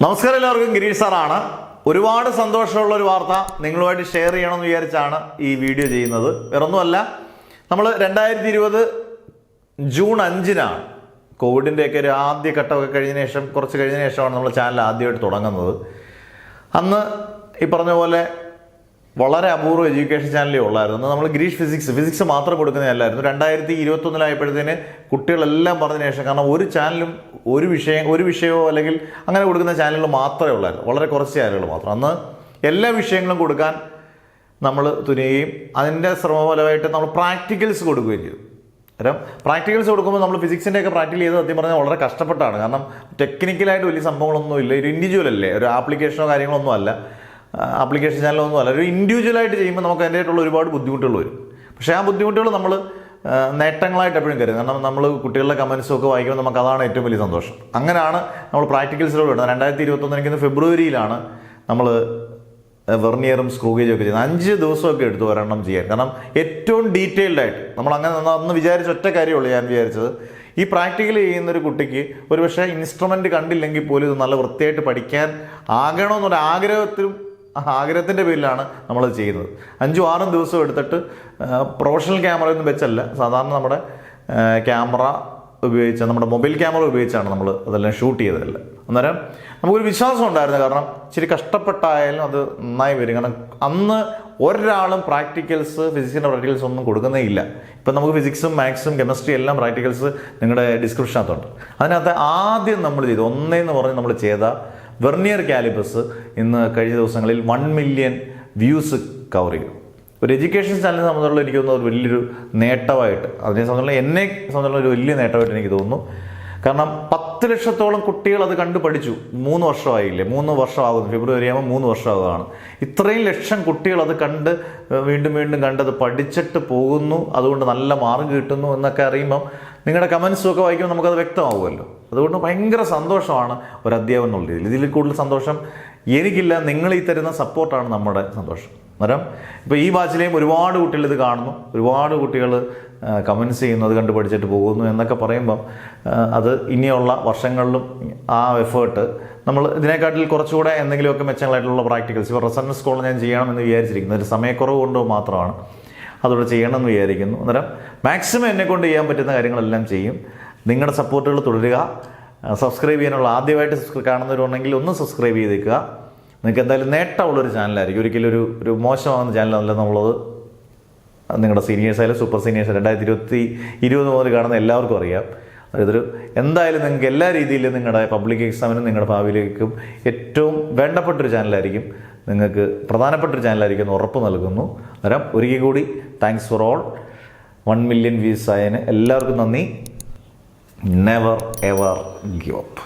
നമസ്കാരം, എല്ലാവർക്കും ഗിരീഷ് സാറാണ്. ഒരുപാട് സന്തോഷമുള്ള ഒരു വാർത്ത നിങ്ങളുമായിട്ട് ഷെയർ ചെയ്യണമെന്ന് വിചാരിച്ചാണ് ഈ വീഡിയോ ചെയ്യുന്നത്. വേറൊന്നുമല്ല, നമ്മൾ 2020 ജൂൺ 5-നാണ് കോവിഡിൻ്റെയൊക്കെ ഒരു ആദ്യഘട്ടമൊക്കെ കഴിഞ്ഞതിന് ശേഷം, കുറച്ച് കഴിഞ്ഞതിന് ശേഷമാണ് നമ്മൾ ചാനൽ ആദ്യമായിട്ട് തുടങ്ങുന്നത്. അന്ന് ഈ പറഞ്ഞ പോലെ വളരെ അപൂർവ എഡ്യൂക്കേഷൻ ചാനലേ ഉള്ളായിരുന്നു. നമ്മൾ ഗിരീഷ് ഫിസിക്സ് മാത്രം കൊടുക്കുന്നതല്ലായിരുന്നു. 2021 കുട്ടികളെല്ലാം പറഞ്ഞതിന് ശേഷം, കാരണം ഒരു ചാനലും ഒരു വിഷയമോ അല്ലെങ്കിൽ അങ്ങനെ കൊടുക്കുന്ന ചാനലുകൾ മാത്രമേ ഉള്ളായിരുന്നു. വളരെ കുറച്ച് ചാനലുകൾ മാത്രം. അന്ന് എല്ലാ വിഷയങ്ങളും കൊടുക്കാൻ നമ്മൾ തുനിയുകയും അതിൻ്റെ ശ്രമഫലമായിട്ട് നമ്മൾ പ്രാക്ടിക്കൽസ് കൊടുക്കുകയും ചെയ്തു. കാരണം പ്രാക്ടിക്കൽസ് കൊടുക്കുമ്പോൾ നമ്മൾ ഫിസിക്സിൻ്റെയൊക്കെ പ്രാക്ടിക്കൽ ചെയ്ത് സത്യം പറഞ്ഞാൽ വളരെ കഷ്ടപ്പെട്ടാണ്. കാരണം ടെക്നിക്കലായിട്ട് വലിയ സംഭവങ്ങളൊന്നും ഇല്ല. ഒരു ഇൻഡിവിജ്വൽ അല്ലേ, ഒരു ആപ്ലിക്കേഷനോ കാര്യങ്ങളൊന്നും അല്ല, ആപ്ലിക്കേഷൻ ചാനലൊന്നും അല്ല. ഒരു ഇൻഡിവിജ്വലായിട്ട് ചെയ്യുമ്പോൾ നമുക്ക് അതിൻ്റെതായിട്ടുള്ള ഒരുപാട് ബുദ്ധിമുട്ടുകൾ വരും. പക്ഷേ ആ ബുദ്ധിമുട്ടുകൾ നമ്മൾ നേട്ടങ്ങളായിട്ട് എപ്പോഴും കരുതും. കാരണം നമ്മൾ കുട്ടികളുടെ കമൻസും ഒക്കെ വായിക്കുമ്പോൾ നമുക്ക് അതാണ് ഏറ്റവും വലിയ സന്തോഷം. അങ്ങനെയാണ് നമ്മൾ പ്രാക്ടിക്കൽസിലൂടെ വിടുന്നത്. 2021 എനിക്ക് ഫെബ്രുവരിയിലാണ് നമ്മൾ വെർനിയറും സ്ക്രൂ ഗേജും ഒക്കെ ചെയ്യുന്നത്. 5 ദിവസമൊക്കെ എടുത്തു ഒരെണ്ണം ചെയ്യാൻ. കാരണം ഏറ്റവും ഡീറ്റെയിൽഡ് ആയിട്ട് നമ്മൾ അങ്ങനെ അന്ന് വിചാരിച്ച ഒറ്റ കാര്യമുള്ളൂ. ഞാൻ വിചാരിച്ചത് ഈ പ്രാക്ടിക്കൽ ചെയ്യുന്നൊരു കുട്ടിക്ക് ഒരു പക്ഷേ ഇൻസ്ട്രുമെൻ്റ് കണ്ടില്ലെങ്കിൽ പോലും ഇത് നല്ല വൃത്തിയായിട്ട് പഠിക്കാൻ ആകണമെന്നൊരു ആഗ്രഹത്തിൻ്റെ പേരിലാണ് നമ്മളത് ചെയ്യുന്നത്. 5-6 ദിവസം എടുത്തിട്ട് പ്രൊഫഷണൽ ക്യാമറയൊന്നും വെച്ചല്ല, സാധാരണ നമ്മുടെ ക്യാമറ ഉപയോഗിച്ച്, നമ്മുടെ മൊബൈൽ ക്യാമറ ഉപയോഗിച്ചാണ് നമ്മൾ അതെല്ലാം ഷൂട്ട് ചെയ്തതല്ല. അന്നേരം നമുക്കൊരു വിശ്വാസം ഉണ്ടായിരുന്നു. കാരണം ഇച്ചിരി കഷ്ടപ്പെട്ടായാലും അത് നന്നായി വരും. കാരണം അന്ന് ഒരാളും ഫിസിക്സിൻ്റെ പ്രാക്ടിക്കൽസ് ഒന്നും കൊടുക്കുന്നേ ഇല്ല. ഇപ്പം നമുക്ക് ഫിസിക്സും മാത്സും കെമിസ്ട്രി എല്ലാം പ്രാക്ടിക്കൽസ് നിങ്ങളുടെ ഡിസ്ക്രിപ്ഷനകത്തുണ്ട്. അതിനകത്ത് ആദ്യം നമ്മൾ ചെയ്ത് ഒന്നേന്ന് പറഞ്ഞ് നമ്മൾ ചെയ്ത വെർനിയർ കാലിപ്പസ് ഇന്ന് കഴിഞ്ഞ ദിവസങ്ങളിൽ 1 മില്യൺ വ്യൂസ് കവർ ചെയ്തു. ഒരു എഡ്യൂക്കേഷൻ ചാനലിനെ സംബന്ധിച്ചുള്ള എനിക്ക് തോന്നുന്നു ഒരു വലിയൊരു നേട്ടമായിട്ട്, അതിനെ സംബന്ധിച്ചുള്ള എന്നെ സംബന്ധിച്ചുള്ള ഒരു വലിയ നേട്ടമായിട്ട് എനിക്ക് തോന്നുന്നു. കാരണം 10 ലക്ഷത്തോളം കുട്ടികൾ അത് കണ്ടു പഠിച്ചു. 3 വർഷമായില്ലേ, 3 വർഷമാകുന്നു. ഫെബ്രുവരി ആകുമ്പോൾ 3 വർഷമാകുകയാണ്. ഇത്രയും ലക്ഷം കുട്ടികൾ അത് കണ്ട് വീണ്ടും കണ്ടത് പഠിച്ചിട്ട് പോകുന്നു, അതുകൊണ്ട് നല്ല മാർക്ക് കിട്ടുന്നു എന്നൊക്കെ അറിയുമ്പം നിങ്ങളുടെ കമൻസും ഒക്കെ വായിക്കുമ്പോൾ നമുക്കത് വ്യക്തമാവുമല്ലോ. അതുകൊണ്ട് ഭയങ്കര സന്തോഷമാണ് ഒരു അധ്യാപനം എന്നുള്ള രീതിയിൽ. ഇതിൽ കൂടുതൽ സന്തോഷം എനിക്കില്ല. നിങ്ങൾ ഈ തരുന്ന സപ്പോർട്ടാണ് നമ്മുടെ സന്തോഷം. അന്നേരം ഇപ്പോൾ ഈ ബാച്ചിലെയും ഒരുപാട് കുട്ടികൾ ഇത് കാണുന്നു, ഒരുപാട് കുട്ടികൾ കമൻസ് ചെയ്യുന്നു, അത് കണ്ട് പഠിച്ചിട്ട് പോകുന്നു എന്നൊക്കെ പറയുമ്പം അത് ഇനിയുള്ള വർഷങ്ങളിലും ആ എഫേർട്ട് നമ്മൾ ഇതിനെക്കാട്ടിൽ കുറച്ചുകൂടെ എന്തെങ്കിലുമൊക്കെ മെച്ചങ്ങളായിട്ടുള്ള പ്രാക്ടിക്കൽസ്, ഇപ്പോൾ റെസണൻസ് സ്കൂൾ ഞാൻ ചെയ്യണമെന്ന് വിചാരിച്ചിരിക്കുന്നത് ഒരു സമയക്കുറവ് കൊണ്ട് മാത്രമാണ്. അതോടെ ചെയ്യണമെന്ന് വിചാരിക്കുന്നു. അന്നേരം മാക്സിമം എന്നെക്കൊണ്ട് ചെയ്യാൻ പറ്റുന്ന കാര്യങ്ങളെല്ലാം ചെയ്യും. നിങ്ങളുടെ സപ്പോർട്ടുകൾ തുടരുക. സബ്സ്ക്രൈബ് ചെയ്യാനുള്ള, ആദ്യമായിട്ട് കാണുന്നവരുണ്ടെങ്കിൽ ഒന്ന് സബ്സ്ക്രൈബ് ചെയ്തേക്കുക. നിങ്ങൾക്ക് എന്തായാലും നേട്ടമുള്ളൊരു ചാനലായിരിക്കും. ഒരിക്കലും ഒരു മോശമാകുന്ന ചാനലല്ലെന്നുള്ളത് നിങ്ങളുടെ സീനിയേഴ്സായാലും സൂപ്പർ സീനിയേഴ്സ് 2020 മുതൽ കാണുന്ന എല്ലാവർക്കും അറിയാം. ഇതൊരു എന്തായാലും നിങ്ങൾക്ക് എല്ലാ രീതിയിലും നിങ്ങളുടെ പബ്ലിക് എക്സാമിനും നിങ്ങളുടെ ഭാവിയിലേക്കും ഏറ്റവും വേണ്ടപ്പെട്ടൊരു ചാനലായിരിക്കും, നിങ്ങൾക്ക് പ്രധാനപ്പെട്ടൊരു ചാനലായിരിക്കും എന്ന് ഉറപ്പ് നൽകുന്നു. അന്നേരം ഒരിക്കൽ കൂടി thanks for all. 1 million views ആയതിന് എല്ലാവർക്കും നന്ദി. Never ever give up.